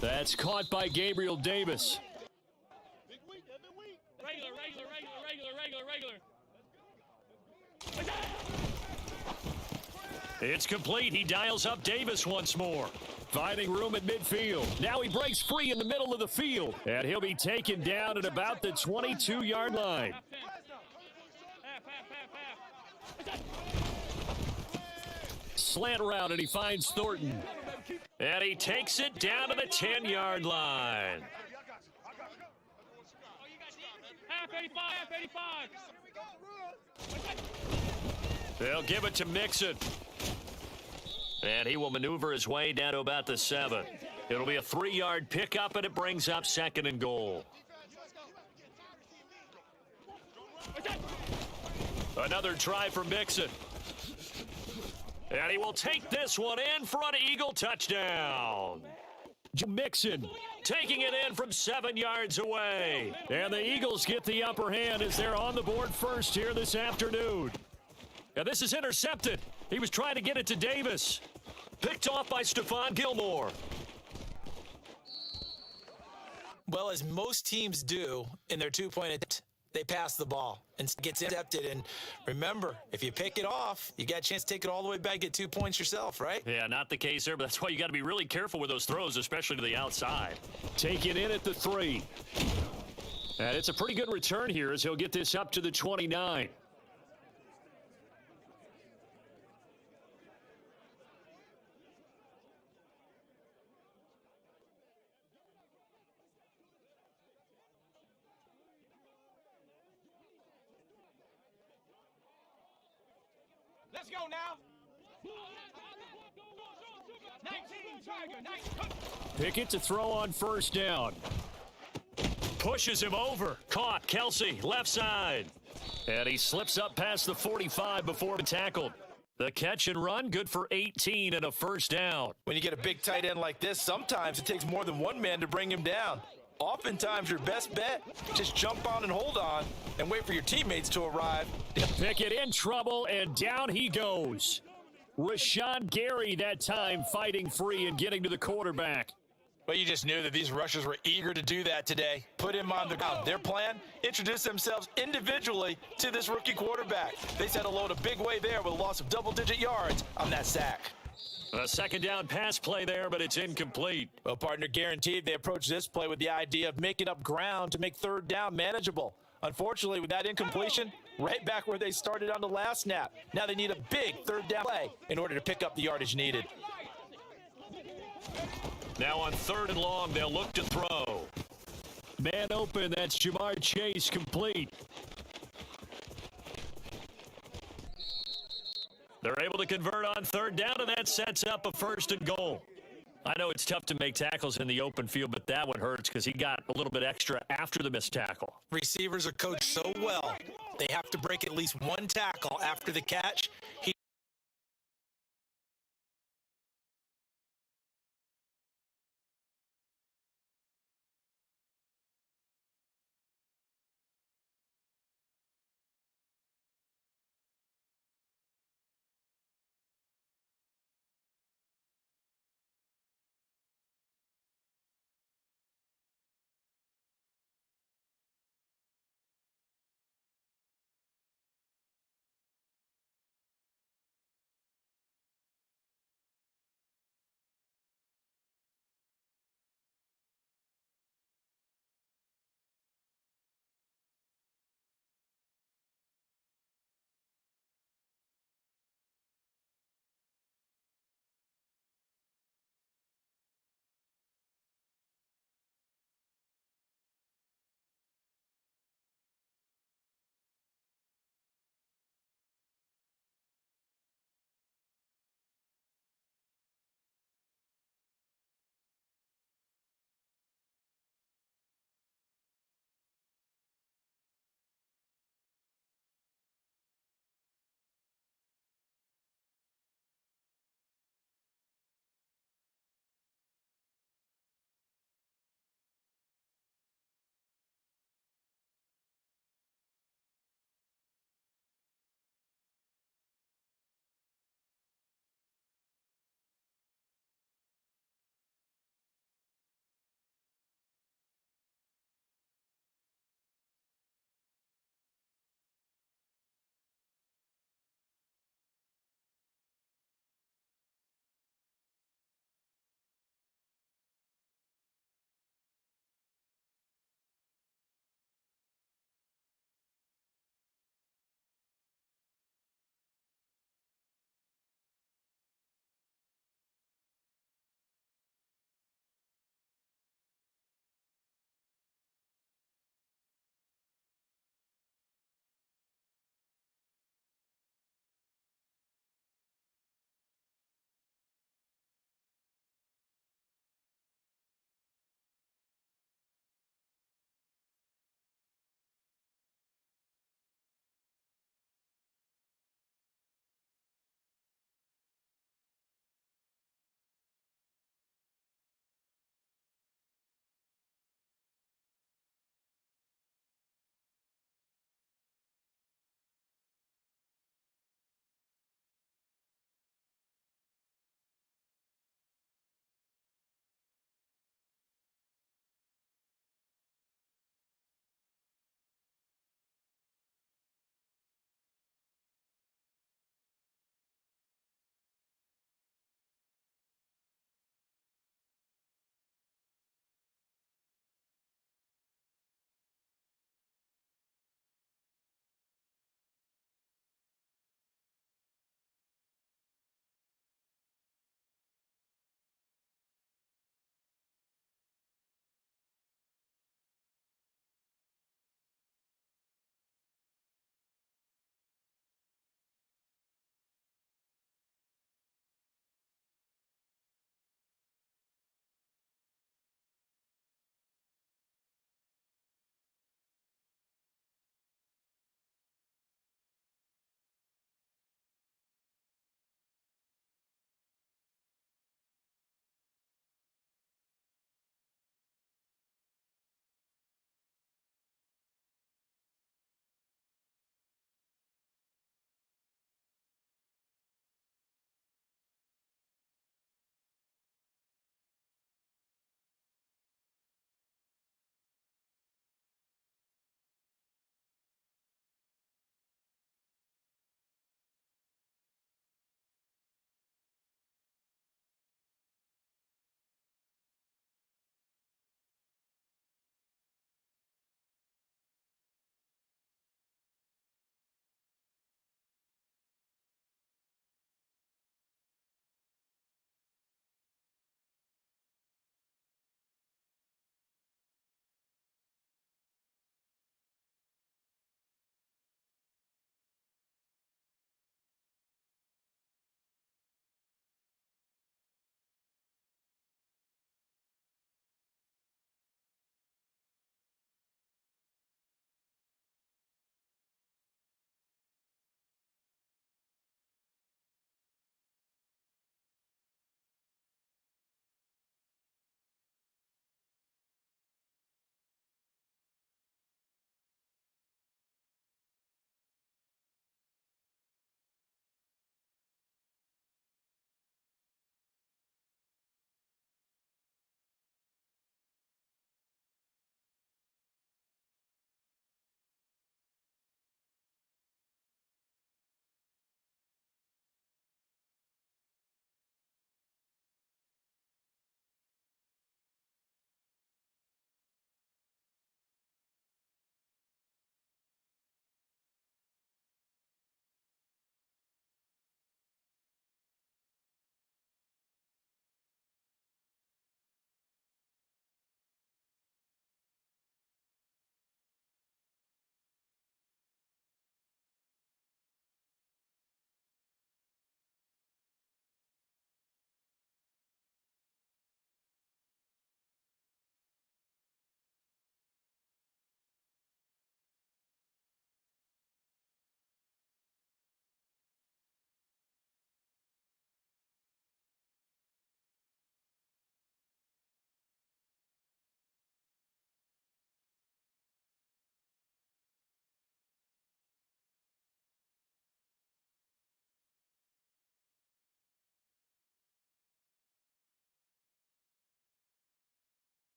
That's caught by Gabriel Davis. It's complete. He dials up Davis once more. Finding room at midfield. Now he breaks free in the middle of the field. And he'll be taken down at about the 22-yard line. Slant route, and he finds Thornton. And he takes it down to the 10-yard line. They'll give it to Mixon. And he will maneuver his way down to about the 7. It'll be a 3-yard pickup, and it brings up 2nd and goal. Another try for Mixon. And he will take this one in for an Eagle touchdown. Mixon taking it in from 7 yards away. And the Eagles get the upper hand as they're on the board first here this afternoon. And this is intercepted. He was trying to get it to Davis. Picked off by Stephon Gilmore. Well, as most teams do in their two-point attempt, they pass the ball and gets intercepted. And remember, if you pick it off, you got a chance to take it all the way back, get 2 points yourself, right? Yeah, not the case there, but that's why you got to be really careful with those throws, especially to the outside. Take it in at the 3. And it's a pretty good return here as he'll get this up to the 29. Let's go now. 19, Tiger, 19. Pickett to throw on first down. Pushes him over. Caught. Kelsey, left side. And he slips up past the 45 before being tackled. The catch and run, good for 18 and a first down. When you get a big tight end like this, sometimes it takes more than one man to bring him down. Oftentimes, your best bet, just jump on and hold on and wait for your teammates to arrive. Pickett in trouble, and down he goes. Rashawn Gary that time fighting free and getting to the quarterback. But you just knew that these rushers were eager to do that today. Put him on the ground. Their plan, introduce themselves individually to this rookie quarterback. They set a load a big way there with a loss of double-digit yards on that sack. A second down pass play there, but it's incomplete. Well, partner, guaranteed they approached this play with the idea of making up ground to make third down manageable. Unfortunately, with that incompletion, right back where they started on the last snap. Now they need a big third down play in order to pick up the yardage needed. Now on 3rd and long, they'll look to throw. Man open, that's Jamar Chase, complete. They're able to convert on 3rd down, and that sets up a 1st and goal. I know it's tough to make tackles in the open field, but that one hurts because he got a little bit extra after the missed tackle. Receivers are coached so well, they have to break at least one tackle after the catch.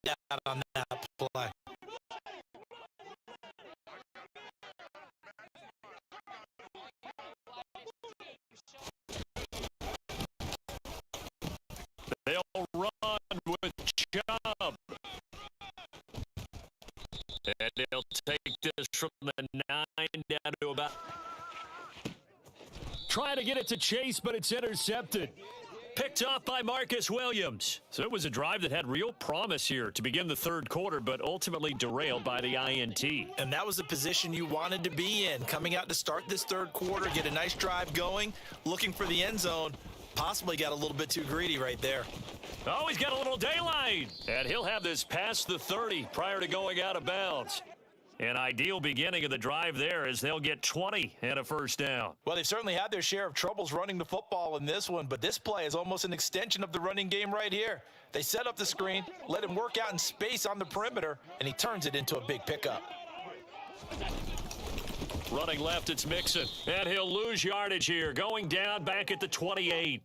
down on that play. They'll run with Chubb. And they'll take this from the 9 down to about. Trying to get it to Chase, but it's intercepted. Picked off by Marcus Williams. So it was a drive that had real promise here to begin the third quarter, but ultimately derailed by the INT. And that was the position you wanted to be in. Coming out to start this third quarter, get a nice drive going, looking for the end zone. Possibly got a little bit too greedy right there. Oh, he's got a little daylight. And he'll have this past the 30 prior to going out of bounds. An ideal beginning of the drive there as they'll get 20 and a first down. Well, they've certainly had their share of troubles running the football in this one, but this play is almost an extension of the running game right here. They set up the screen, let him work out in space on the perimeter, and he turns it into a big pickup. Running left, it's Mixon. And he'll lose yardage here, going down back at the 28.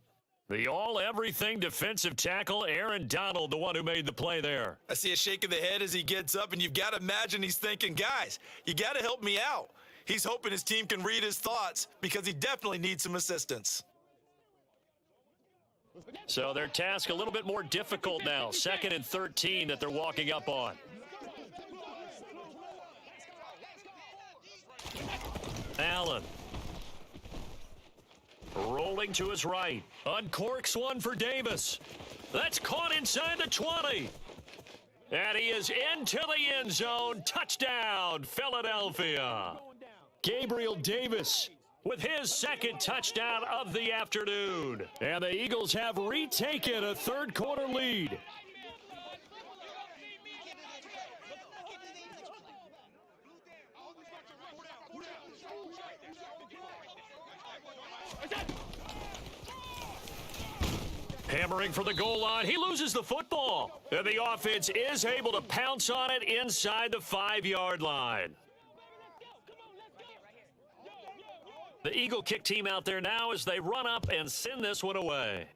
The all-everything defensive tackle, Aaron Donald, the one who made the play there. I see a shake of the head as he gets up, and you've got to imagine he's thinking, guys, you got to help me out. He's hoping his team can read his thoughts because he definitely needs some assistance. So their task a little bit more difficult now. 2nd and 13 that they're walking up on. Allen. Rolling to his right. Uncorks one for Davis. That's caught inside the 20. And he is into the end zone. Touchdown, Philadelphia. Gabriel Davis with his 2nd touchdown of the afternoon. And the Eagles have retaken a third quarter lead. Hammering for the goal line. He loses the football. And the offense is able to pounce on it inside the 5-yard line. The Eagle kick team out there now as they run up and send this one away.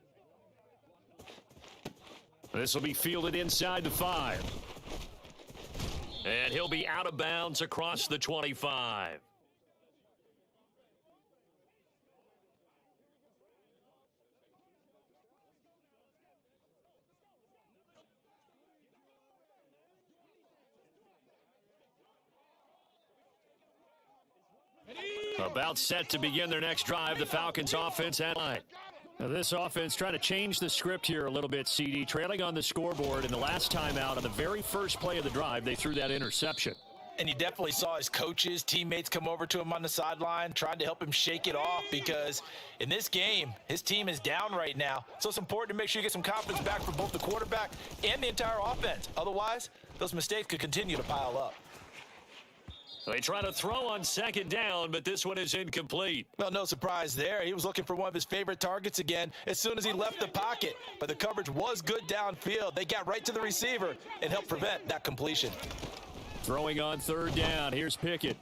This will be fielded inside the 5. And he'll be out of bounds across the 25. About set to begin their next drive, the Falcons offense at line. Now this offense trying to change the script here a little bit, CD. Trailing on the scoreboard in the last timeout on the very first play of the drive, they threw that interception. And you definitely saw his coaches, teammates come over to him on the sideline, trying to help him shake it off because in this game, his team is down right now. So it's important to make sure you get some confidence back for both the quarterback and the entire offense. Otherwise, those mistakes could continue to pile up. They try to throw on 2nd down, but this one is incomplete. Well, no surprise there. He was looking for one of his favorite targets again as soon as he left the pocket. But the coverage was good downfield. They got right to the receiver and helped prevent that completion. Throwing on 3rd down. Here's Pickett.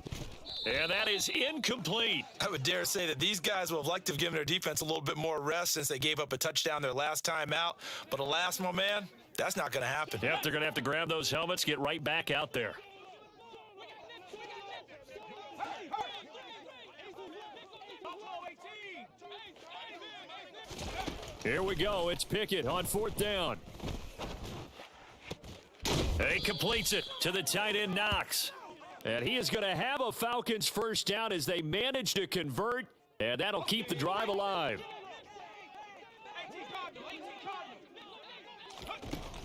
And that is incomplete. I would dare say that these guys would have liked to have given their defense a little bit more rest since they gave up a touchdown their last time out. But alas, my man, that's not going to happen. Yep, they're going to have to grab those helmets, get right back out there. Here we go. It's Pickett on 4th down. He completes it to the tight end, Knox. And he is going to have a Falcons first down as they manage to convert, and that'll keep the drive alive.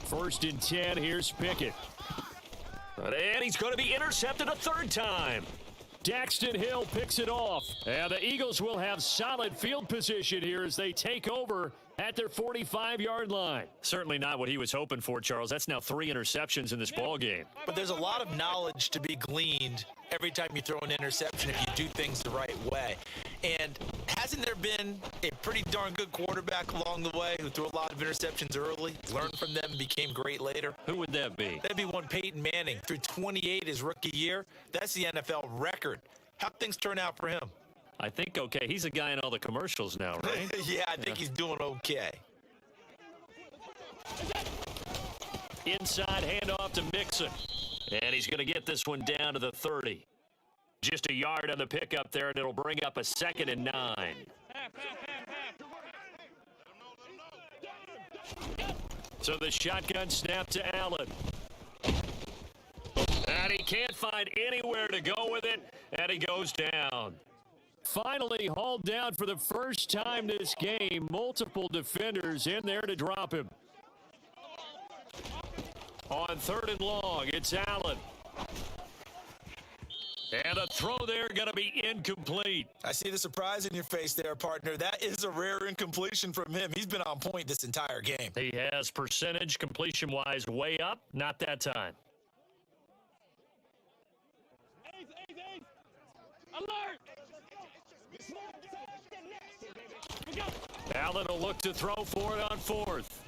1st and 10. Here's Pickett. And he's going to be intercepted a 3rd time. Daxton Hill picks it off. And the Eagles will have solid field position here as they take over at their 45-yard line. Certainly not what he was hoping for, Charles. That's now 3 interceptions in this ball game. But there's a lot of knowledge to be gleaned every time you throw an interception if you do things the right way. And hasn't there been a pretty darn good quarterback along the way who threw a lot of interceptions early, learned from them, and became great later? Who would that be? That'd be one Peyton Manning. Threw 28 his rookie year. That's the NFL record. How'd things turn out for him? I think okay. He's a guy in all the commercials now, right? Yeah, I think he's doing okay. Inside handoff to Mixon. And he's going to get this one down to the 30. Just a yard on the pickup there, and it'll bring up a 2nd and 9. So the shotgun snap to Allen. And he can't find anywhere to go with it, and he goes down. Finally hauled down for the first time this game. Multiple defenders in there to drop him. On 3rd and long, it's Allen. And a throw there going to be incomplete. I see the surprise in your face there, partner. That is a rare incompletion from him. He's been on point this entire game. He has percentage completion-wise way up. Not that time. Alert! Allen will look to throw for it on 4th.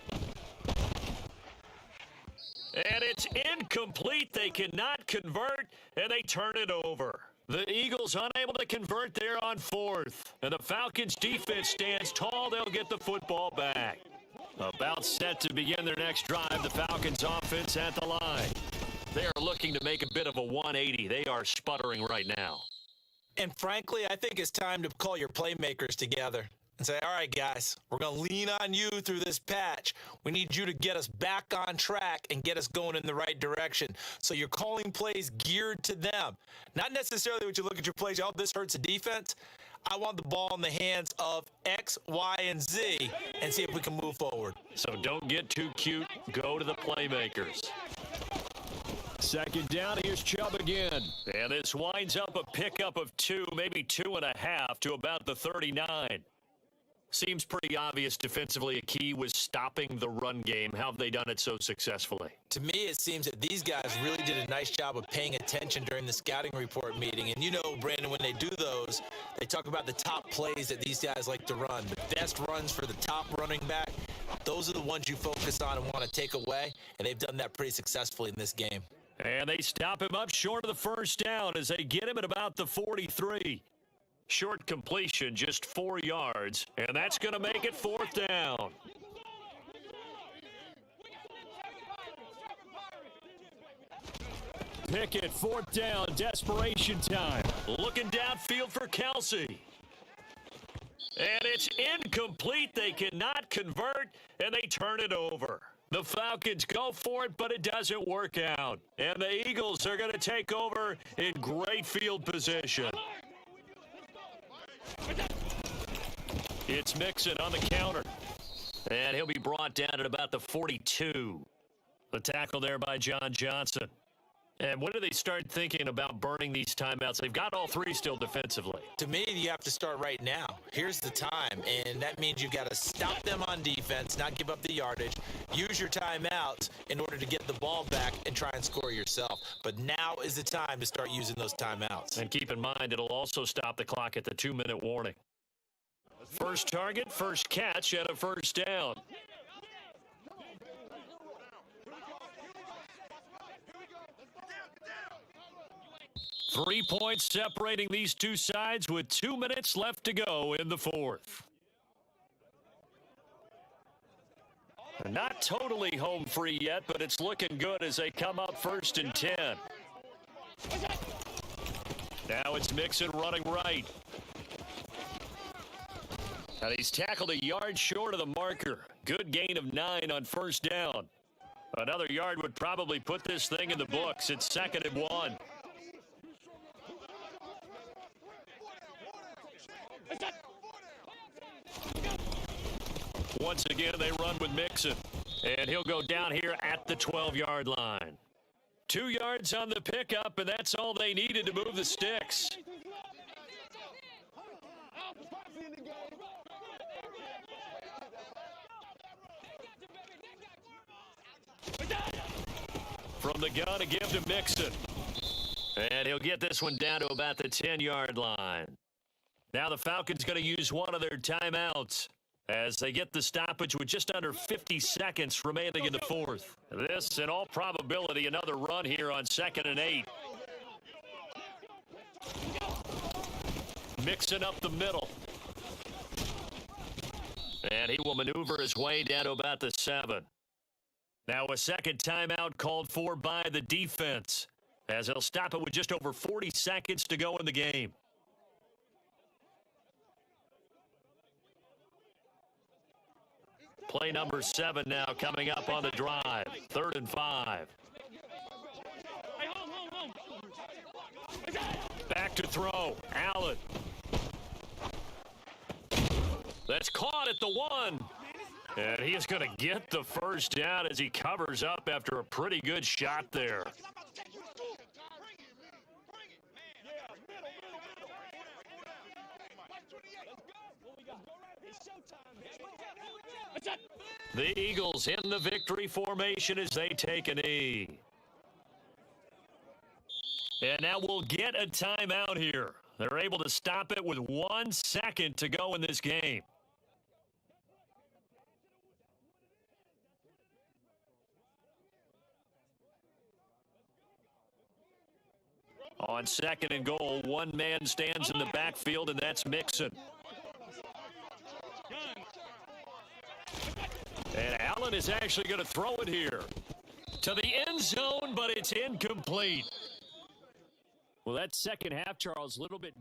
And it's incomplete. They cannot convert, and they turn it over. The Eagles unable to convert there on 4th. And the Falcons defense stands tall. They'll get the football back. About set to begin their next drive. The Falcons offense at the line. They are looking to make a bit of a 180. They are sputtering right now. And frankly, I think it's time to call your playmakers together and say, all right, guys, we're going to lean on you through this patch. We need you to get us back on track and get us going in the right direction. So you're calling plays geared to them. Not necessarily when you look at your plays, oh, this hurts the defense. I want the ball in the hands of X, Y, and Z and see if we can move forward. So don't get too cute. Go to the playmakers. 2nd down, here's Chubb again. And this winds up a pickup of 2, maybe 2.5 to about the 39. Seems pretty obvious defensively a key was stopping the run game. How have they done it so successfully? To me, it seems that these guys really did a nice job of paying attention during the scouting report meeting. And you know, Brandon, when they do those, they talk about the top plays that these guys like to run. The best runs for the top running back, those are the ones you focus on and want to take away. And they've done that pretty successfully in this game. And they stop him up short of the 1st down as they get him at about the 43. Short completion, just 4 yards, and that's going to make it 4th down. Pickett, 4th down, desperation time. Looking downfield for Kelsey. And it's incomplete. They cannot convert, and they turn it over. The Falcons go for it, but it doesn't work out. And the Eagles are going to take over in great field position. It's Mixon on the counter. And he'll be brought down at about the 42. The tackle there by John Johnson. And when do they start thinking about burning these timeouts? They've got all 3 still defensively. To me, you have to start right now. Here's the time, and that means you've got to stop them on defense, not give up the yardage, use your timeouts in order to get the ball back and try and score yourself. But now is the time to start using those timeouts. And keep in mind, it'll also stop the clock at the 2-minute warning. First target, first catch, and a 1st down. Three points separating these two sides with 2 minutes left to go in the 4th. Not totally home free yet, but it's looking good as they come up 1st and 10. Now it's Mixon running right. And he's tackled a yard short of the marker. Good gain of 9 on 1st down. Another yard would probably put this thing in the books. It's 2nd and 1. Once again, they run with Mixon. And he'll go down here at the 12-yard line. 2 yards on the pickup, and that's all they needed to move the sticks. From the gun, a give to Mixon. And he'll get this one down to about the 10-yard line. Now the Falcons going to use one of their timeouts as they get the stoppage with just under 50 seconds remaining in the 4th. This, in all probability, another run here on 2nd and 8. Mixing up the middle. And he will maneuver his way down to about the 7. Now a second timeout called for by the defense, as he'll stop it with just over 40 seconds to go in the game. Play number 7 now coming up on the drive. 3rd and 5. Back to throw. Allen. That's caught at the 1. And he is going to get the first down as he covers up after a pretty good shot there. The Eagles in the victory formation as they take a knee. And now we'll get a timeout here. They're able to stop it with 1 second to go in this game. On 2nd and goal, one man stands in the backfield, and that's Mixon. And Allen is actually going to throw it here to the end zone, but it's incomplete. Well, that second half, Charles, a little bit...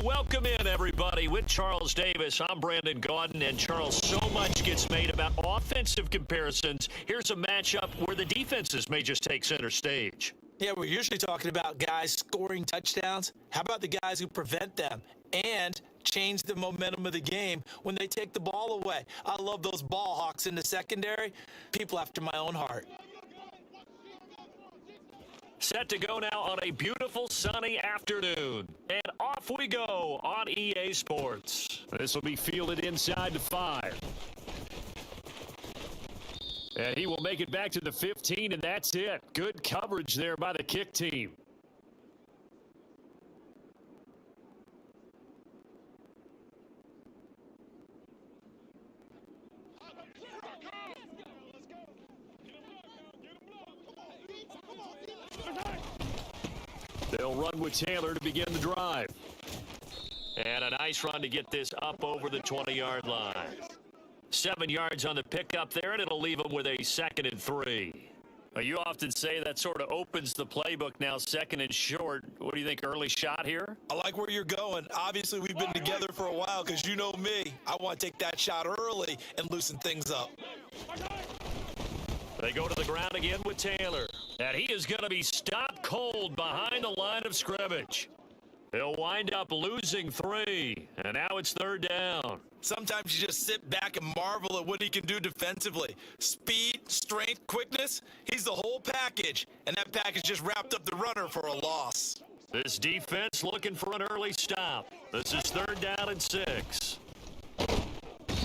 Welcome in, everybody. With Charles Davis, I'm Brandon Gaudin. And Charles, so much gets made about offensive comparisons. Here's a matchup where the defenses may just take center stage. Yeah, we're usually talking about guys scoring touchdowns. How about the guys who prevent them and change the momentum of the game when they take the ball away? I love those ball hawks in the secondary. People after my own heart. Set to go now on a beautiful sunny afternoon. And off we go on EA Sports. This will be fielded inside the 5. And he will make it back to the 15, and that's it. Good coverage there by the kick team. They'll run with Taylor to begin the drive. And a nice run to get this up over the 20-yard line. 7 yards on the pickup there, and it'll leave them with a 2nd and 3. You often say that sort of opens the playbook now, 2nd and short. What do you think, early shot here? I like where you're going. Obviously, we've been together for a while because you know me. I want to take that shot early and loosen things up. They go to the ground again with Taylor. And he is going to be stopped cold behind the line of scrimmage. He'll wind up losing 3. And now it's 3rd down. Sometimes you just sit back and marvel at what he can do defensively. Speed, strength, quickness, he's the whole package. And that package just wrapped up the runner for a loss. This defense looking for an early stop. This is 3rd down and 6.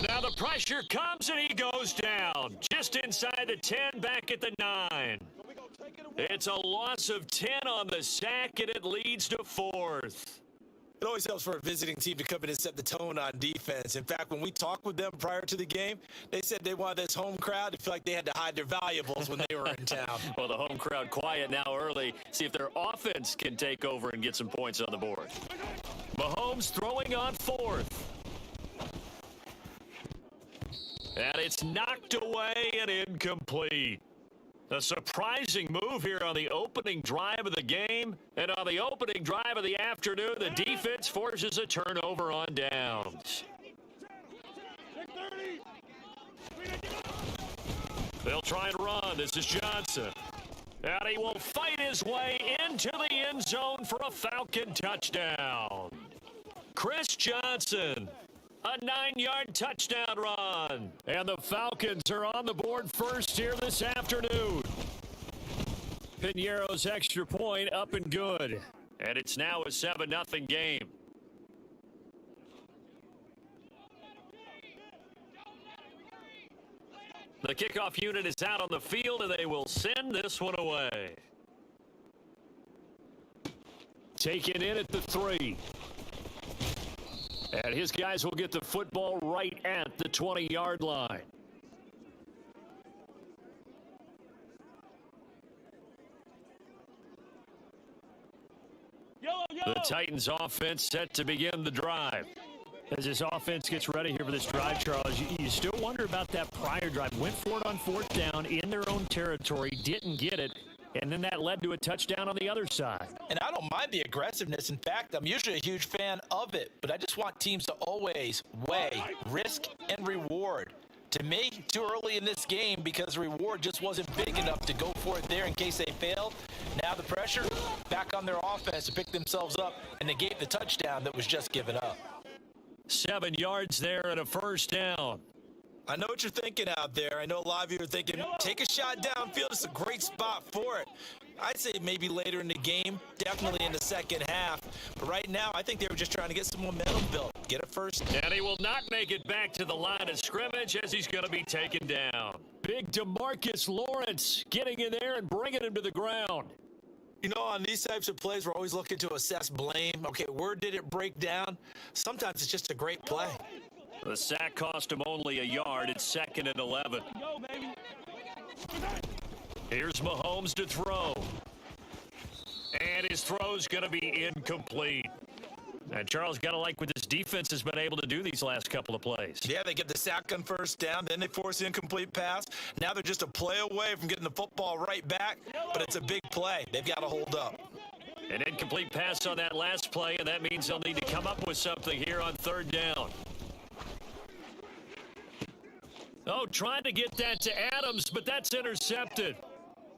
Now the pressure comes and he goes down. Just inside the 10, back at the 9. It's a loss of 10 on the sack, and it leads to 4th. It always helps for a visiting team to come in and set the tone on defense. In fact, when we talked with them prior to the game, they said they wanted this home crowd to feel like they had to hide their valuables when they were in town. Well, the home crowd quiet now early. See if their offense can take over and get some points on the board. Mahomes throwing on 4th. And it's knocked away and incomplete. A surprising move here on the opening drive of the game. And on the opening drive of the afternoon, the defense forces a turnover on downs. They'll try and run. This is Johnson. And he will fight his way into the end zone for a Falcon touchdown. Chris Johnson. A 9-yard touchdown run. And the Falcons are on the board first here this afternoon. Piñeiro's extra point up and good. And it's now a 7-0 game. The kickoff unit is out on the field, and they will send this one away. Taken in at the 3. And his guys will get the football right at the 20-yard line. The Titans offense set to begin the drive. As this offense gets ready here for this drive, Charles, you still wonder about that prior drive. Went for it on 4th down in their own territory, didn't get it. And then that led to a touchdown on the other side. And I don't mind the aggressiveness. In fact, I'm usually a huge fan of it. But I just want teams to always weigh risk and reward. To me, too early in this game because the reward just wasn't big enough to go for it there in case they failed. Now the pressure back on their offense to pick themselves up and negate the touchdown that was just given up. 7 yards there and a 1st down. I know what you're thinking out there. I know a lot of you are thinking, take a shot downfield. It's a great spot for it. I'd say maybe later in the game, definitely in the second half. But right now, I think they were just trying to get some momentum built. Get it first. And he will not make it back to the line of scrimmage as he's going to be taken down. Big DeMarcus Lawrence getting in there and bringing him to the ground. You know, on these types of plays, we're always looking to assess blame. Okay, where did it break down? Sometimes it's just a great play. The sack cost him only a yard. It's 2nd and 11. Here's Mahomes to throw. And his throw's going to be incomplete. And Charles, got to like what this defense has been able to do these last couple of plays. Yeah, they get the sack on 1st down, then they force the incomplete pass. Now they're just a play away from getting the football right back, but it's a big play. They've got to hold up. An incomplete pass on that last play, and that means they'll need to come up with something here on third down. Oh, trying to get that to Adams, but that's intercepted.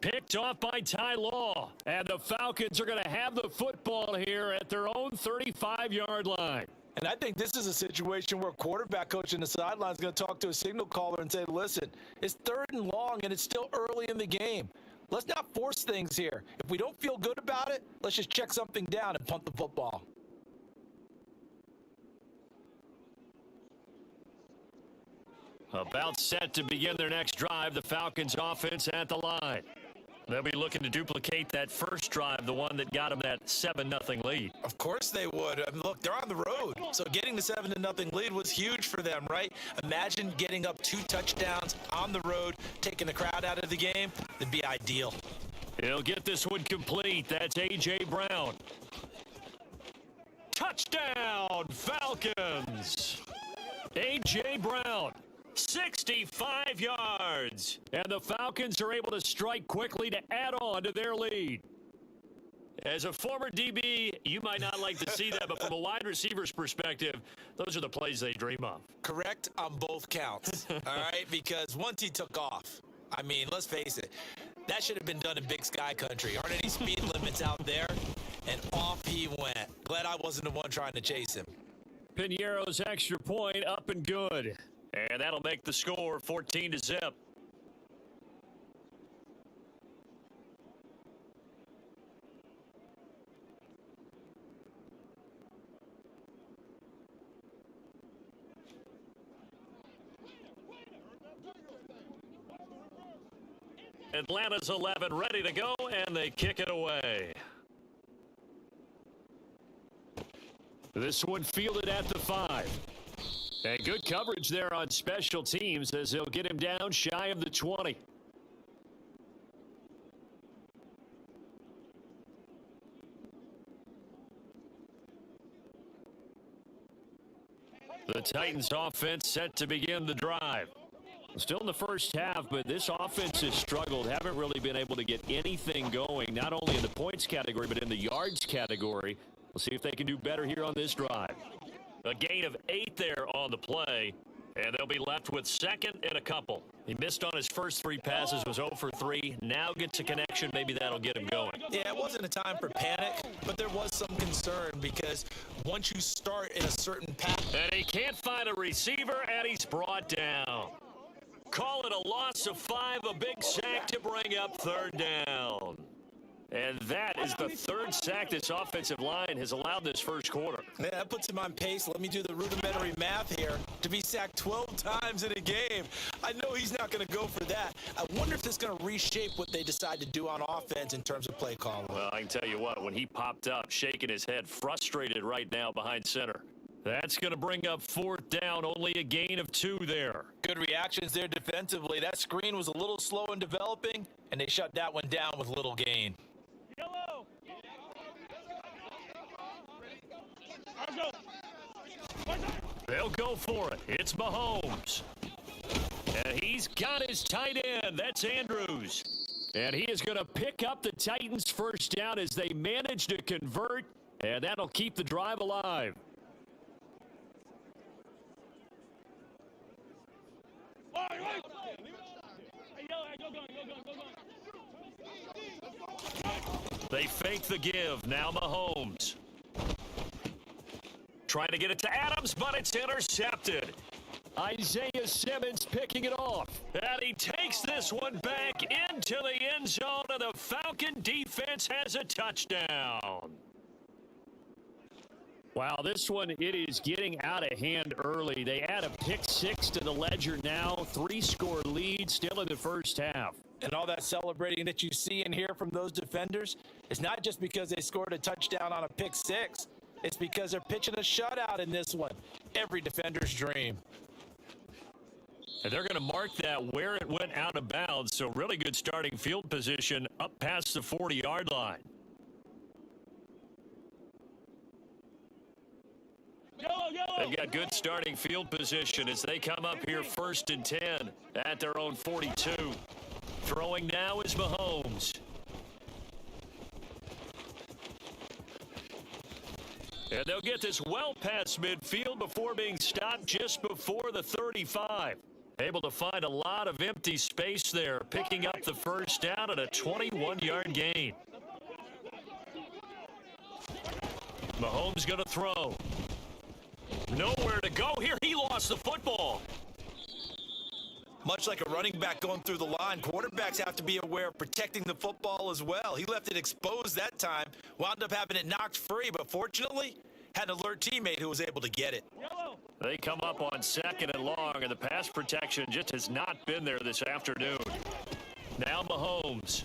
Picked off by Ty Law. And the Falcons are going to have the football here at their own 35-yard line. And I think this is a situation where a quarterback coach in the sideline is going to talk to a signal caller and say, listen, it's third and long, and it's still early in the game. Let's not force things here. If we don't feel good about it, let's just check something down and punt the football. About set to begin their next drive, the Falcons offense at the line. They'll be looking to duplicate that first drive, the one that got them that 7-0 lead. Of course they would. I mean, look, they're on the road. So getting the 7-0 lead was huge for them, right? Imagine getting up 2 touchdowns on the road, taking the crowd out of the game. That'd be ideal. He'll get this one complete. That's A.J. Brown. Touchdown, Falcons! A.J. Brown. 65 yards. And the Falcons are able to strike quickly to add on to their lead. As a former DB, you might not like to see that, but from a wide receiver's perspective, those are the plays they dream of. Correct on both counts, all right? Because once he took off, I mean, let's face it, that should have been done in Big Sky Country. Aren't any speed limits out there? And off he went. Glad I wasn't the one trying to chase him. Piniero's extra point up and good. And that'll make the score 14-0. Atlanta's 11 ready to go, and they kick it away. This one fielded at the 5. And good coverage there on special teams as they'll get him down shy of the 20. The Titans offense set to begin the drive. Still in the first half, but this offense has struggled. Haven't really been able to get anything going, not only in the points category, but in the yards category. We'll see if they can do better here on this drive. A gain of 8 there on the play, and they'll be left with second and a couple. He missed on his first 3 passes, was 0 for 3. Now gets a connection. Maybe that'll get him going. Yeah, it wasn't a time for panic, but there was some concern because once you start in a certain path. And he can't find a receiver, and he's brought down. Call it a loss of 5, a big sack to bring up third down. And that is the 3rd sack this offensive line has allowed this first quarter. Yeah, that puts him on pace. Let me do the rudimentary math here. To be sacked 12 times in a game. I know he's not going to go for that. I wonder if this is going to reshape what they decide to do on offense in terms of play calling. Well, I can tell you what, when he popped up, shaking his head, frustrated right now behind center. That's going to bring up 4th down, only a gain of 2 there. Good reactions there defensively. That screen was a little slow in developing, and they shut that one down with little gain. Yellow. Let's go. They'll go for it. It's Mahomes. And he's got his tight end. That's Andrews. And he is going to pick up the Titans' first down as they manage to convert, and that'll keep the drive alive. They fake the give. Now Mahomes. Trying to get it to Adams, but it's intercepted. Isaiah Simmons picking it off. And he takes this one back into the end zone, and the Falcon defense has a touchdown. Wow, this one, it is getting out of hand early. They add a pick 6 to the ledger now. 3-score lead still in the first half. And all that celebrating that you see and hear from those defenders is not just because they scored a touchdown on a pick 6. It's because they're pitching a shutout in this one. Every defender's dream. And they're going to mark that where it went out of bounds. So really good starting field position up past the 40-yard line. They've got good starting field position as they come up here 1st and 10 at their own 42. Throwing now is Mahomes. And they'll get this well past midfield before being stopped just before the 35. Able to find a lot of empty space there, picking up the first down and a 21-yard gain. Mahomes going to throw. Nowhere to go here. He lost the football. Much like a running back going through the line, quarterbacks have to be aware of protecting the football as well. He left it exposed that time, wound up having it knocked free, but fortunately had an alert teammate who was able to get it. They come up on 2nd and long, and the pass protection just has not been there this afternoon. Now Mahomes.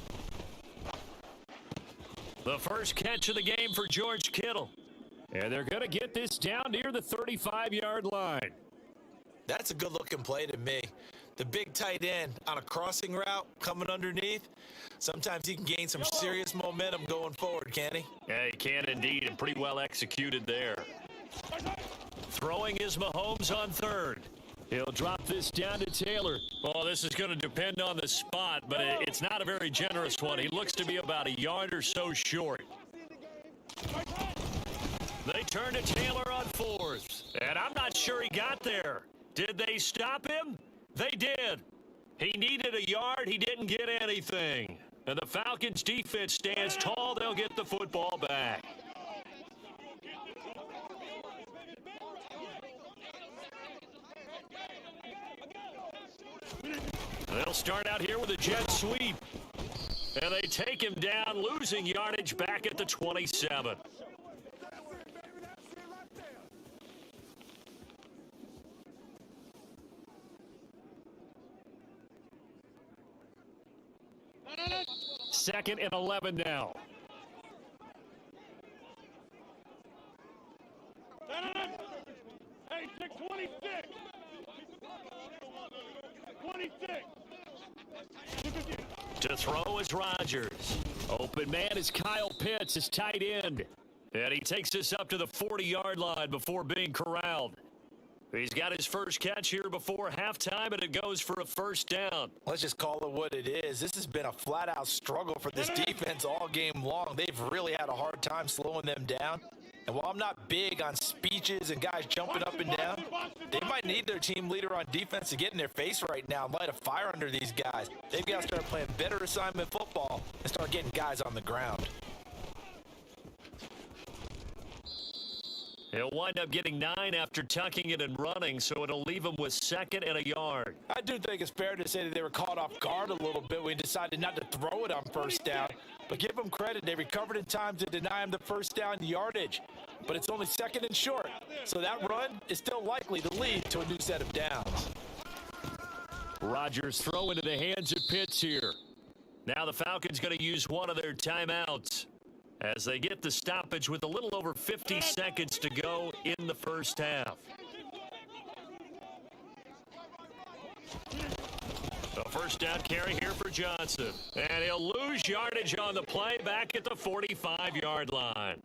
The first catch of the game for George Kittle. And they're going to get this down near the 35-yard line. That's a good-looking play to me. The big tight end on a crossing route coming underneath. Sometimes he can gain some serious momentum going forward, can he? Yeah, he can indeed, and pretty well executed there. Throwing is Mahomes on 3rd. He'll drop this down to Taylor. Oh, this is going to depend on the spot, but it's not a very generous one. He looks to be about a yard or so short. They turn to Taylor on 4th, and I'm not sure he got there. Did they stop him? They did. He needed a yard. He didn't get anything. And the Falcons defense stands tall. They'll get the football back. They'll start out here with a jet sweep. And they take him down, losing yardage back at the 27. Second and 11 now. Hey, 26. 26. To throw is Rodgers. Open man is Kyle Pitts, his tight end. And he takes this up to the 40-yard line before being corralled. He's got his first catch here before halftime, and it goes for a first down. Let's just call it what it is. This has been a flat-out struggle for this defense all game long. They've really had a hard time slowing them down. And while I'm not big on speeches and guys jumping up and down, they might need their team leader on defense to get in their face right now and light a fire under these guys. They've got to start playing better assignment football and start getting guys on the ground. He'll wind up getting 9 after tucking it and running, so it'll leave him with 2nd and a yard. I do think it's fair to say that they were caught off guard a little bit when he decided not to throw it on first down. But give them credit, they recovered in time to deny him the first down yardage. But it's only 2nd and short, so that run is still likely to lead to a new set of downs. Rodgers throw into the hands of Pitts here. Now the Falcons going to use one of their timeouts as they get the stoppage with a little over 50 seconds to go in the first half. The first down carry here for Johnson. And he'll lose yardage on the play back at the 45-yard line.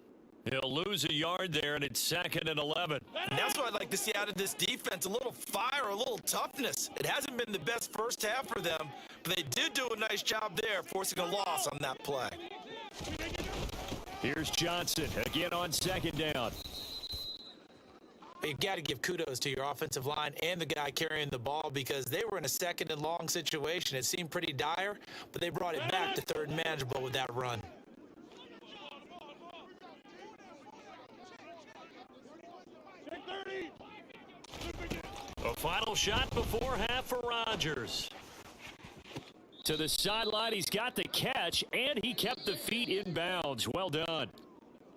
He'll lose a yard there, and it's 2nd and 11. And that's what I'd like to see out of this defense, a little fire, a little toughness. It hasn't been the best first half for them, but they did do a nice job there, forcing a loss on that play. Here's Johnson again on 2nd down. You've got to give kudos to your offensive line and the guy carrying the ball because they were in a 2nd and long situation. It seemed pretty dire, but they brought it back to 3rd and manageable with that run. A final shot before half for Rodgers. To the sideline, he's got the catch, and he kept the feet in bounds. Well done.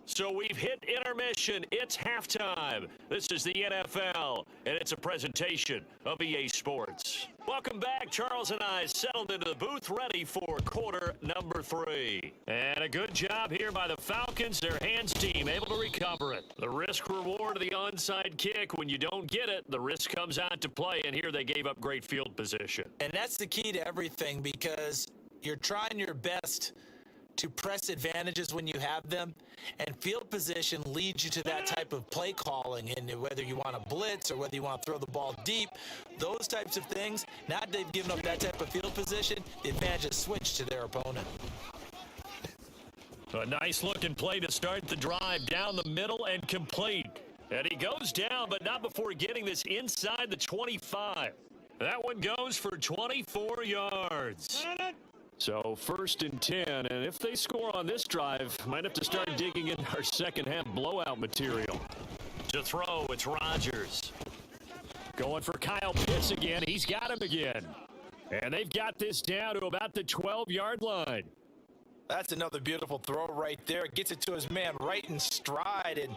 So we've hit intermission. It's halftime. This is the NFL, and it's a presentation of EA Sports. Welcome back. Charles and I settled into the booth ready for quarter number 3. And a good job here by the Falcons. Their hands team able to recover it. The risk reward of the onside kick. When you don't get it, the risk comes out to play, and here they gave up great field position. And that's the key to everything because you're trying your best to press advantages when you have them, and field position leads you to that type of play calling, and whether you want to blitz or whether you want to throw the ball deep, those types of things. Now that they've given up that type of field position, the advantage is switched to their opponent. A nice looking play to start the drive down the middle and complete. And he goes down, but not before getting this inside the 25. That one goes for 24 yards. So 1st and 10, and if they score on this drive, might have to start digging in our second half blowout material. To throw, it's Rodgers. Going for Kyle Pitts again. He's got him again. And they've got this down to about the 12-yard line. That's another beautiful throw right there. Gets it to his man right in stride. And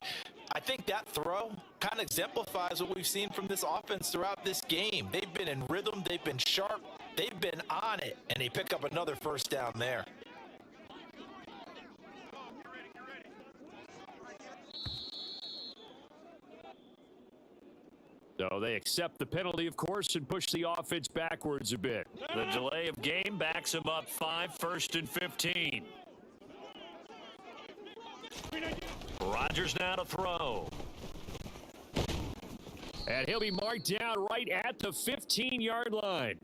I think that throw kind of exemplifies what we've seen from this offense throughout this game. They've been in rhythm. They've been sharp. They've been on it. And they pick up another first down there. So they accept the penalty, of course, and push the offense backwards a bit. The delay of game backs them up 5, 1st and 15. Rodgers now to throw. And he'll be marked down right at the 15-yard line.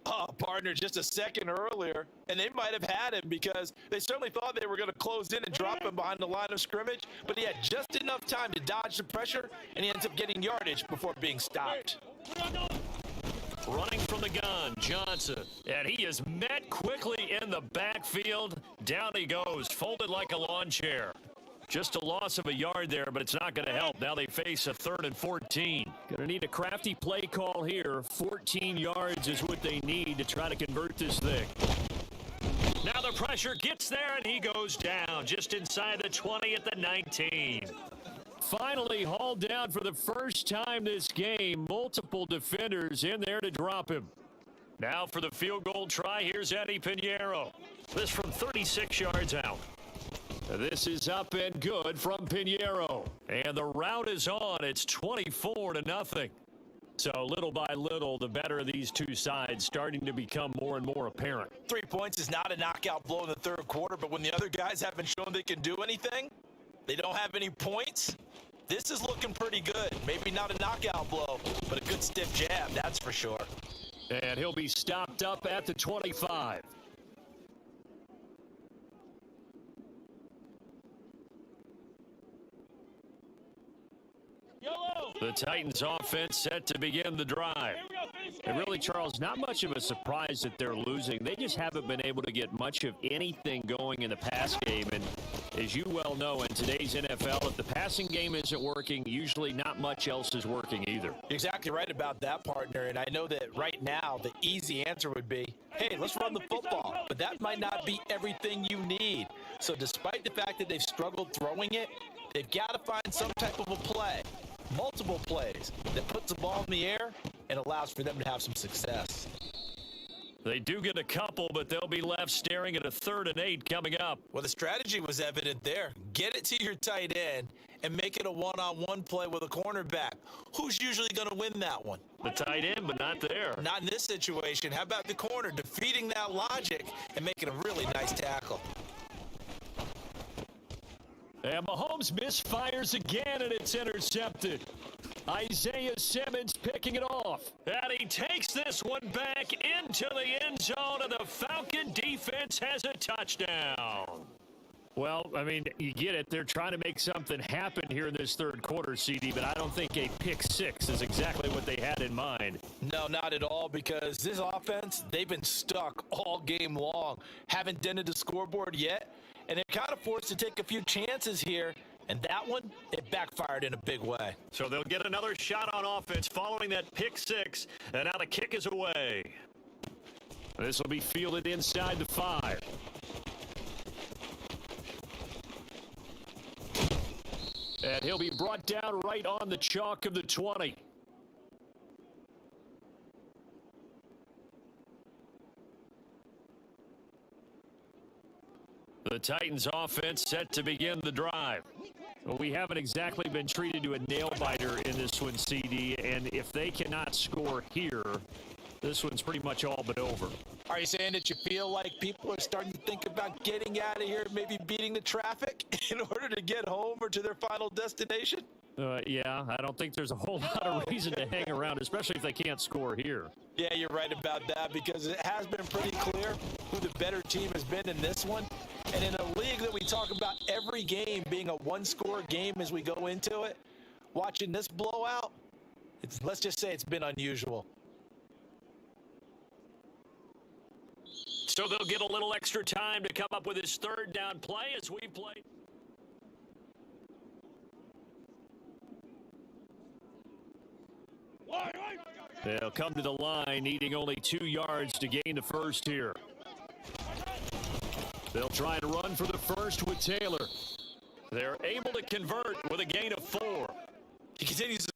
Oh, partner, just a second earlier, and they might have had him because they certainly thought they were going to close in and drop him behind the line of scrimmage, but he had just enough time to dodge the pressure, and he ends up getting yardage before being stopped. Running from the gun, Johnson, and he is met quickly in the backfield. Down he goes, folded like a lawn chair. Just a loss of a yard there, but it's not going to help. Now they face a 3rd and 14. Going to need a crafty play call here. 14 yards is what they need to try to convert this thing. Now the pressure gets there, and he goes down just inside the 20 at the 19. Finally hauled down for the first time this game. Multiple defenders in there to drop him. Now for the field goal try, here's Eddie Pinheiro. This from 36 yards out. This is up and good from Pinheiro. And the route is on. It's 24-0. So little by little, the better of these two sides starting to become more and more apparent. 3 points is not a knockout blow in the third quarter, but when the other guys haven't shown they can do anything, they don't have any points. This is looking pretty good. Maybe not a knockout blow, but a good stiff jab, that's for sure. And he'll be stopped up at the 25. The Titans offense set to begin the drive. And really, Charles, not much of a surprise that they're losing. They just haven't been able to get much of anything going in the pass game. And as you well know, in today's NFL, if the passing game isn't working, usually not much else is working either. You're exactly right about that, partner. And I know that right now, the easy answer would be, hey, let's run the football. But that might not be everything you need. So despite the fact that they've struggled throwing it, they've got to find some type of a play. Multiple plays that puts the ball in the air and allows for them to have some success. They do get a couple, but they'll be left staring at a 3rd and 8 coming up. Well, the strategy was evident there. Get it to your tight end and make it a one-on-one play with a cornerback. Who's usually going to win that one? The tight end, but not there. Not in this situation. How about the corner defeating that logic and making a really nice tackle? And Mahomes misfires again, and it's intercepted. Isaiah Simmons picking it off. And he takes this one back into the end zone, and the Falcon defense has a touchdown. Well, I mean, you get it. They're trying to make something happen here in this third quarter, CD, but I don't think a pick six is exactly what they had in mind. No, not at all, because this offense, they've been stuck all game long. Haven't dented the scoreboard yet, and they're kind of forced to take a few chances here. And that one, it backfired in a big way. So they'll get another shot on offense following that pick six, and now the kick is away. This will be fielded inside the 5. And he'll be brought down right on the chalk of the 20. The Titans offense set to begin the drive. Well, we haven't exactly been treated to a nail-biter in this one, CD, and if they cannot score here, this one's pretty much all but over. Are you saying that you feel like people are starting to think about getting out of here, maybe beating the traffic in order to get home or to their final destination? Yeah, I don't think there's a whole lot of reason to hang around, especially if they can't score here. Yeah, you're right about that, because it has been pretty clear who the better team has been in this one. And in a league that we talk about every game being a one-score game as we go into it, watching this blowout, let's just say it's been unusual. So they'll get a little extra time to come up with his third down play as we play. They'll come to the line needing only 2 yards to gain the first here. They'll try and run for the first with Taylor. They're able to convert with a gain of 4. He continues to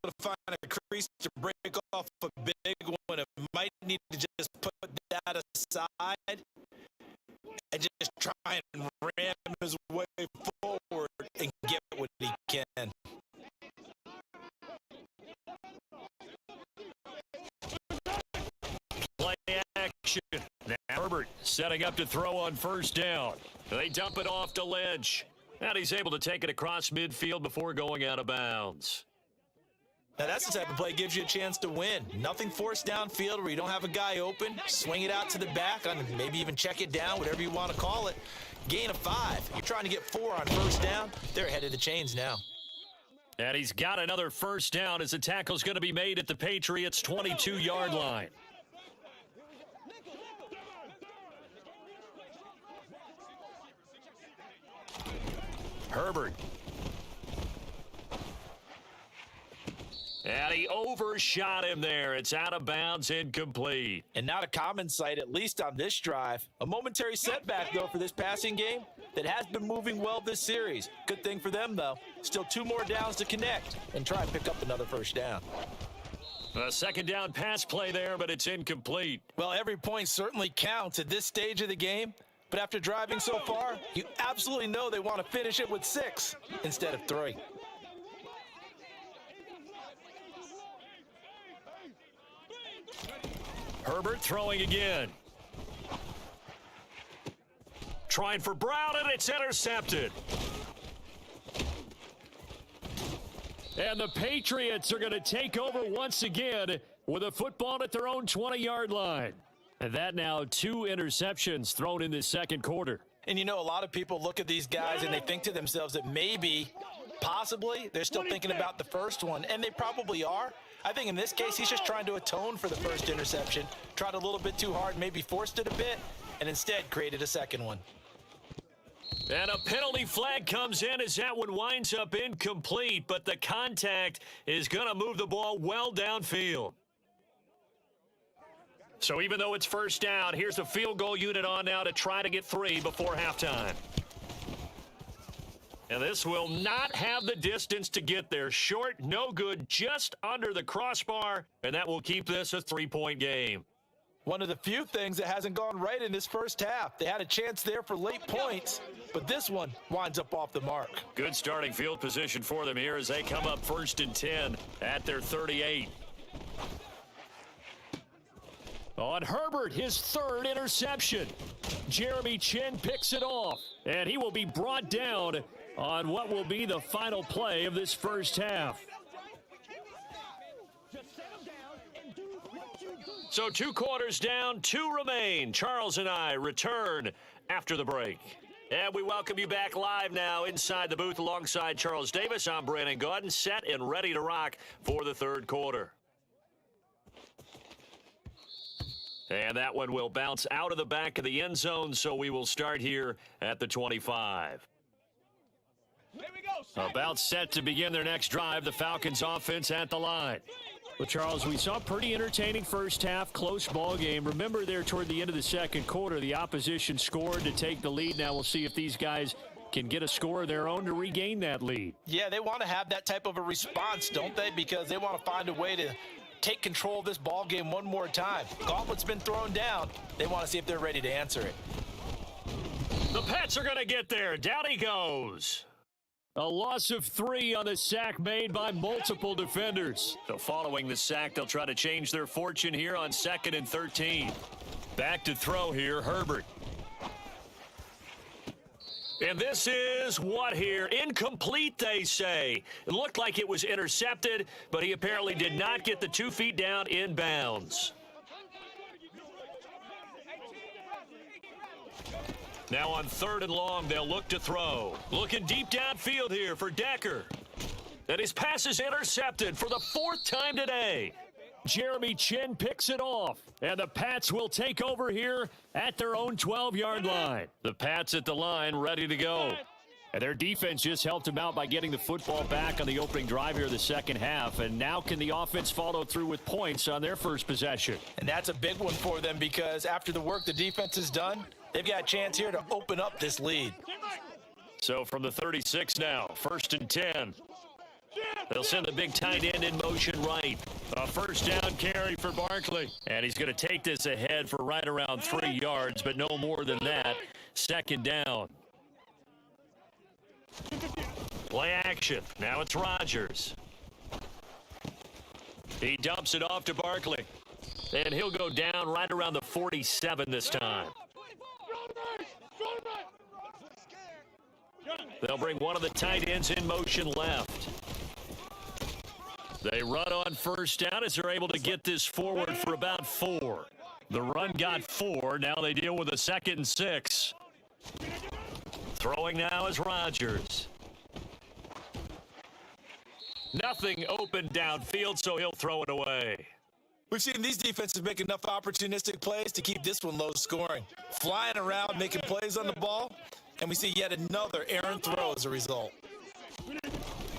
to find a crease to break off a big one. It might need to just put that aside and just try and ram his way forward and get what he can. Play action. Now Herbert setting up to throw on first down. They dump it off to Lynch. And he's able to take it across midfield before going out of bounds. Now that's the type of play that gives you a chance to win. Nothing forced downfield where you don't have a guy open. Swing it out to the back, maybe even check it down, whatever you want to call it. Gain of 5. You're trying to get 4 on first down. They're ahead of the chains now. And he's got another first down as the tackle's going to be made at the Patriots' 22-yard line. Herbert. And he overshot him there. It's out of bounds, incomplete. And not a common sight, at least on this drive. A momentary setback, though, for this passing game that has been moving well this series. Good thing for them, though. Still 2 more downs to connect and try and pick up another first down. A second down pass play there, but it's incomplete. Well, every point certainly counts at this stage of the game. But after driving so far, you absolutely know they want to finish it with 6 instead of 3. Herbert throwing again. Trying for Brown, and it's intercepted. And the Patriots are going to take over once again with a football at their own 20-yard line. And that now 2 interceptions thrown in this second quarter. And you know, a lot of people look at these guys and they think to themselves that maybe, possibly, they're still thinking about the first one, and they probably are. I think in this case, he's just trying to atone for the first interception. Tried a little bit too hard, maybe forced it a bit, and instead created a second one. And a penalty flag comes in as that one winds up incomplete, but the contact is going to move the ball well downfield. So even though it's first down, here's the field goal unit on now to try to get 3 before halftime. And this will not have the distance to get there. Short, no good, just under the crossbar, and that will keep this a 3-point game. One of the few things that hasn't gone right in this first half. They had a chance there for late points, but this one winds up off the mark. Good starting field position for them here as they come up 1st and 10 at their 38. On Herbert, his 3rd interception. Jeremy Chinn picks it off, and he will be brought down on what will be the final play of this first half. So 2 quarters down, 2 remain. Charles and I return after the break. And we welcome you back live now inside the booth alongside Charles Davis. I'm Brandon Gaudin, set and ready to rock for the 3rd quarter. And that one will bounce out of the back of the end zone, so we will start here at the 25. About set to begin their next drive, the Falcons offense at the line. Well, Charles, we saw a pretty entertaining first half, close ball game. Remember there toward the end of the second quarter, the opposition scored to take the lead. Now we'll see if these guys can get a score of their own to regain that lead. Yeah, they want to have that type of a response, don't they? Because they want to find a way to take control of this ball game one more time. Gauntlet's been thrown down. They want to see if they're ready to answer it. The Pats are going to get there. Down he goes. A loss of 3 on the sack made by multiple defenders. So following the sack, they'll try to change their fortune here on 2nd and 13. Back to throw here, Herbert. And this is what here? Incomplete, they say. It looked like it was intercepted, but he apparently did not get the 2 feet down in bounds. Now on 3rd and long, they'll look to throw. Looking deep downfield here for Decker. And his pass is intercepted for the 4th time today. Jeremy Chinn picks it off, and the Pats will take over here at their own 12-yard line. The Pats at the line ready to go. And their defense just helped them out by getting the football back on the opening drive here of the second half. And now can the offense follow through with points on their first possession? And that's a big one for them because after the work the defense has done, they've got a chance here to open up this lead. So from the 36 now, 1st and 10. They'll send the big tight end in motion right. A first down carry for Barkley. And he's going to take this ahead for right around 3 yards, but no more than that. Second down. Play action. Now it's Rodgers. He dumps it off to Barkley. And he'll go down right around the 47 this time. They'll bring one of the tight ends in motion left. They run on first down as they're able to get this forward for about 4. The run got 4. Now they deal with a 2nd and 6. Throwing now is Rodgers. Nothing open downfield, so he'll throw it away. We've seen these defenses make enough opportunistic plays to keep this one low scoring. Flying around, making plays on the ball, and we see yet another errant throw as a result.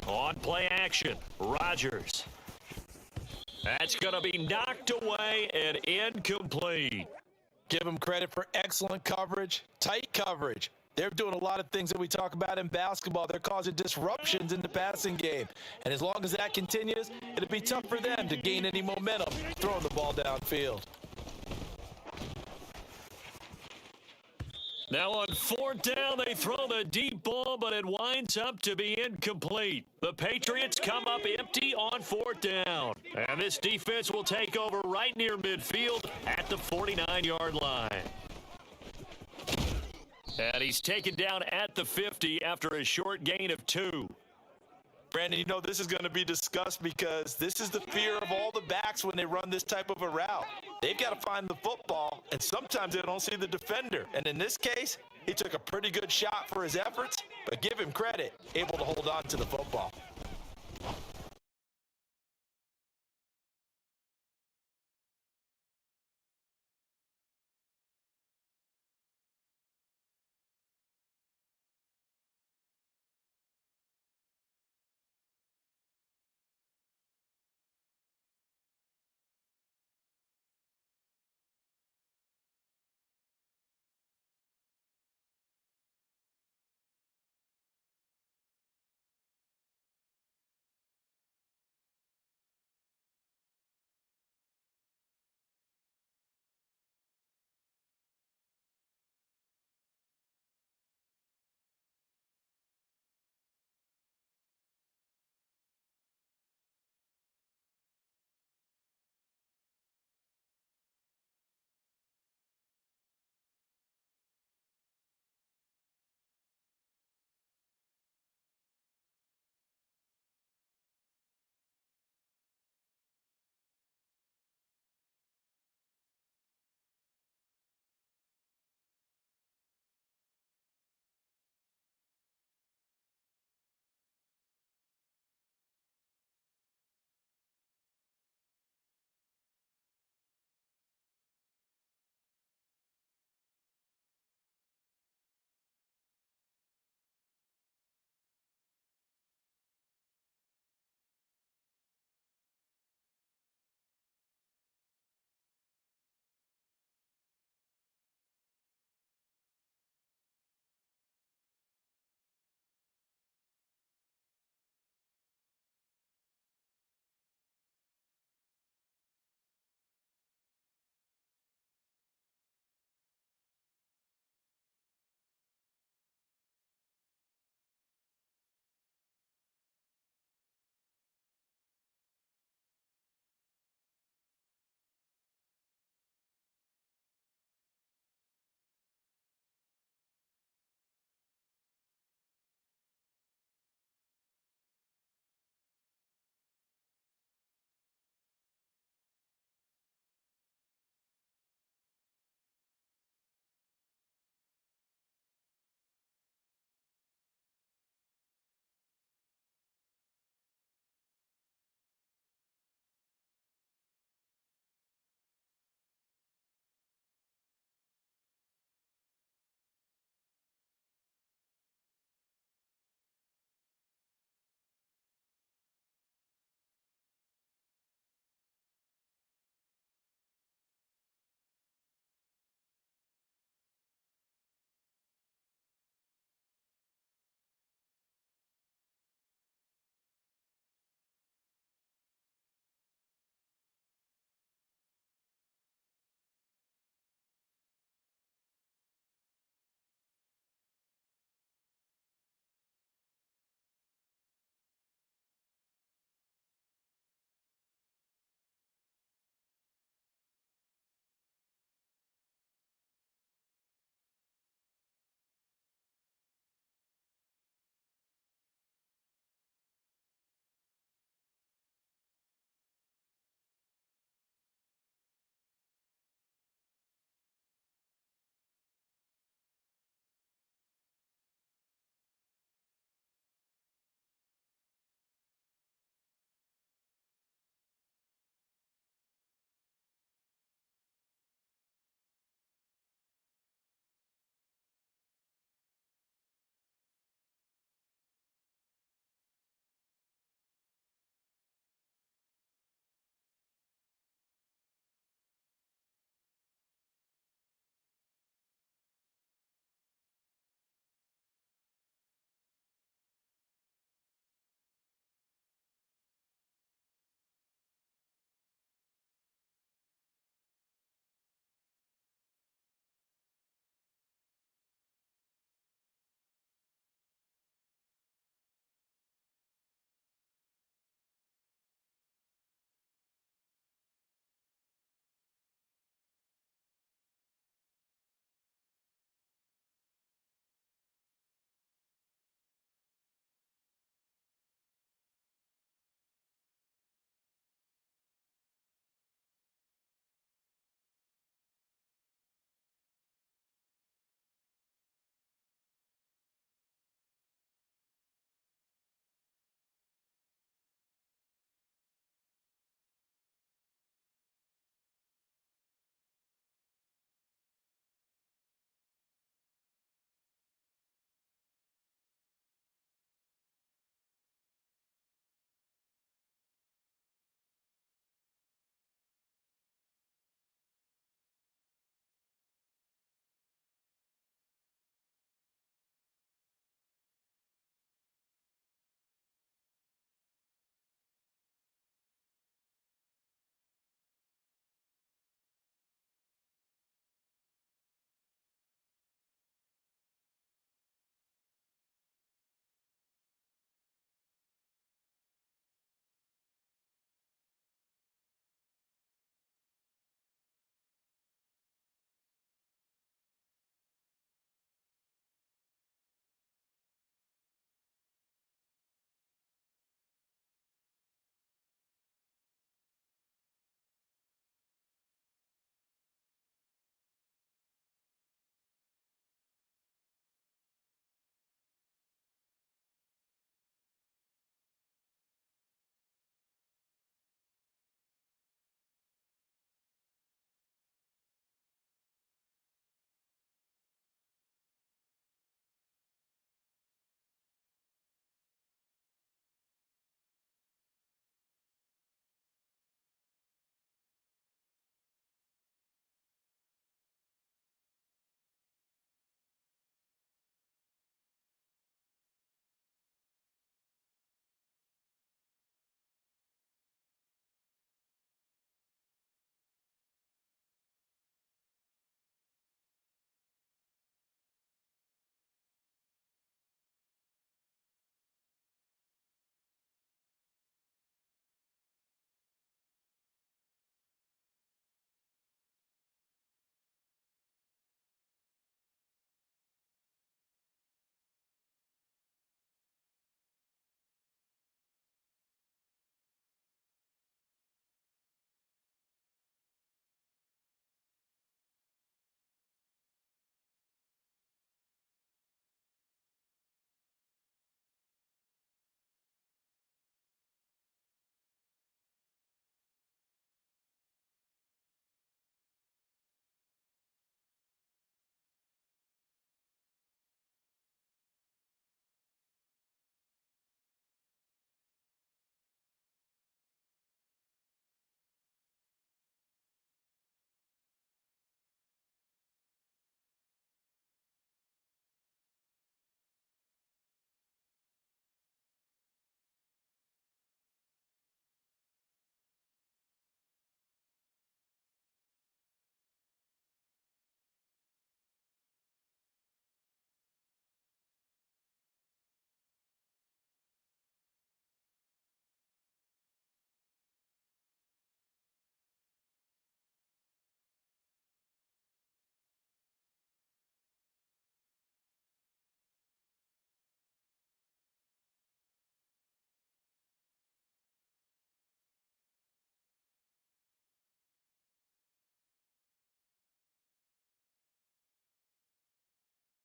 On play action, Rodgers. That's going to be knocked away and incomplete. Give them credit for excellent coverage, tight coverage. They're doing a lot of things that we talk about in basketball. They're causing disruptions in the passing game. And as long as that continues, it'll be tough for them to gain any momentum throwing the ball downfield. Now on 4th down, they throw the deep ball, but it winds up to be incomplete. The Patriots come up empty on 4th down. And this defense will take over right near midfield at the 49-yard line. And he's taken down at the 50 after a short gain of 2. Brandon, you know this is going to be discussed because this is the fear of all the backs when they run this type of a route. They've got to find the football, and sometimes they don't see the defender. And in this case, he took a pretty good shot for his efforts, but give him credit, able to hold on to the football.